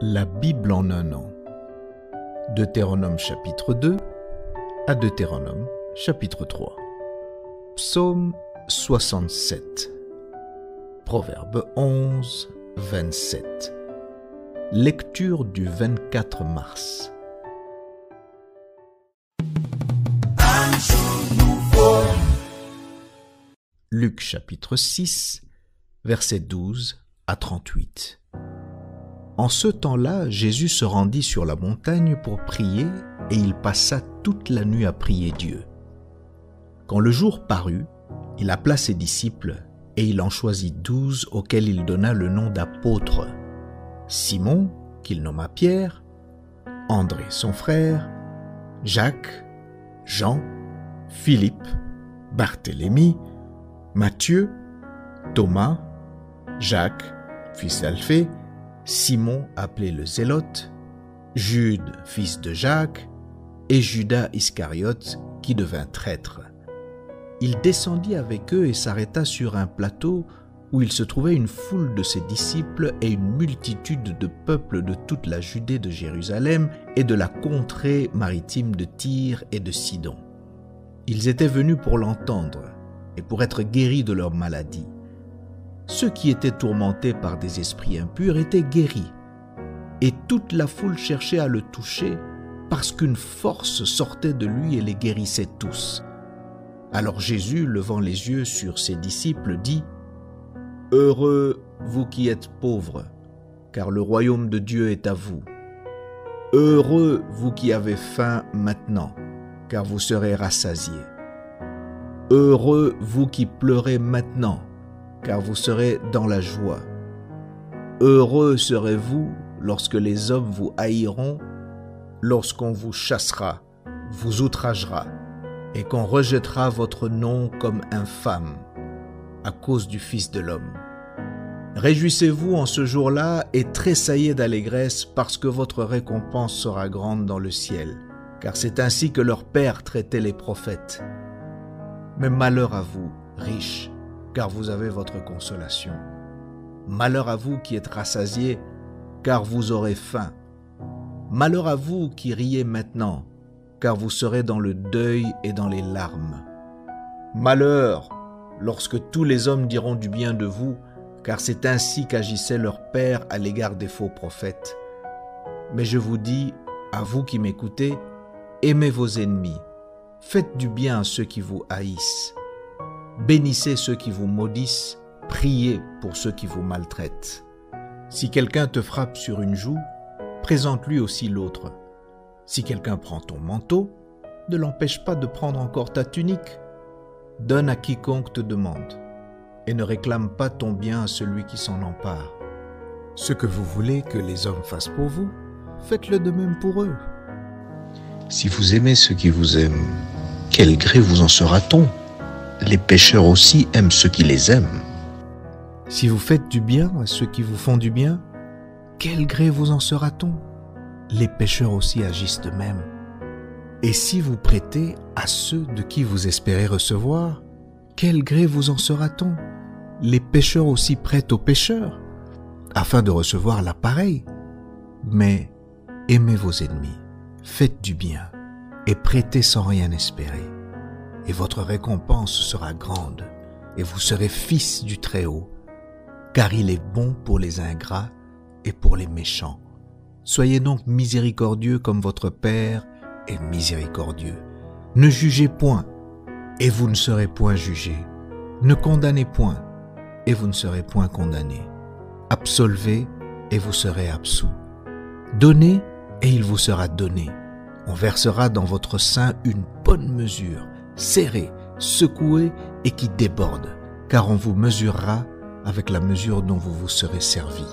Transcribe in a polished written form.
La Bible en un an. Deutéronome chapitre 2 à Deutéronome chapitre 3. Psaume 67. Proverbe 11, 27. Lecture du 24 mars. Luc chapitre 6, versets 12 à 38. En ce temps-là, Jésus se rendit sur la montagne pour prier et il passa toute la nuit à prier Dieu. Quand le jour parut, il appela ses disciples et il en choisit 12 auxquels il donna le nom d'apôtres. Simon, qu'il nomma Pierre, André son frère, Jacques, Jean, Philippe, Barthélemy, Matthieu, Thomas, Jacques, fils d'Alphée, Simon appelé le Zélote, Jude, fils de Jacques, et Judas Iscariote, qui devint traître. Il descendit avec eux et s'arrêta sur un plateau où il se trouvait une foule de ses disciples et une multitude de peuples de toute la Judée de Jérusalem et de la contrée maritime de Tyr et de Sidon. Ils étaient venus pour l'entendre et pour être guéris de leur maladie. Ceux qui étaient tourmentés par des esprits impurs étaient guéris, et toute la foule cherchait à le toucher parce qu'une force sortait de lui et les guérissait tous. Alors Jésus, levant les yeux sur ses disciples, dit : « Heureux vous qui êtes pauvres, car le royaume de Dieu est à vous. Heureux vous qui avez faim maintenant, car vous serez rassasiés. Heureux vous qui pleurez maintenant, car vous serez dans la joie. Heureux serez-vous lorsque les hommes vous haïront, lorsqu'on vous chassera, vous outragera, et qu'on rejettera votre nom comme infâme à cause du Fils de l'homme. Réjouissez-vous en ce jour-là et tressaillez d'allégresse parce que votre récompense sera grande dans le ciel, car c'est ainsi que leur père traitait les prophètes. Mais malheur à vous, riches, car vous avez votre consolation. Malheur à vous qui êtes rassasiés, car vous aurez faim. Malheur à vous qui riez maintenant, car vous serez dans le deuil et dans les larmes. Malheur lorsque tous les hommes diront du bien de vous, car c'est ainsi qu'agissait leur père à l'égard des faux prophètes. Mais je vous dis, à vous qui m'écoutez, aimez vos ennemis, faites du bien à ceux qui vous haïssent. Bénissez ceux qui vous maudissent, priez pour ceux qui vous maltraitent. Si quelqu'un te frappe sur une joue, présente-lui aussi l'autre. Si quelqu'un prend ton manteau, ne l'empêche pas de prendre encore ta tunique. Donne à quiconque te demande, et ne réclame pas ton bien à celui qui s'en empare. Ce que vous voulez que les hommes fassent pour vous, faites-le de même pour eux. Si vous aimez ceux qui vous aiment, quel gré vous en sera-t-on ? Les pécheurs aussi aiment ceux qui les aiment. Si vous faites du bien à ceux qui vous font du bien, quel gré vous en sera-t-on ? Les pécheurs aussi agissent de même. Et si vous prêtez à ceux de qui vous espérez recevoir, quel gré vous en sera-t-on ? Les pécheurs aussi prêtent aux pécheurs, afin de recevoir la pareille. Mais aimez vos ennemis, faites du bien, et prêtez sans rien espérer. Et votre récompense sera grande, et vous serez fils du Très-Haut, car il est bon pour les ingrats et pour les méchants. Soyez donc miséricordieux comme votre Père est miséricordieux. Ne jugez point, et vous ne serez point jugés. Ne condamnez point, et vous ne serez point condamnés. Absolvez, et vous serez absous. Donnez, et il vous sera donné. On versera dans votre sein une bonne mesure, serrée, secouée et qui déborde, car on vous mesurera avec la mesure dont vous vous serez servi.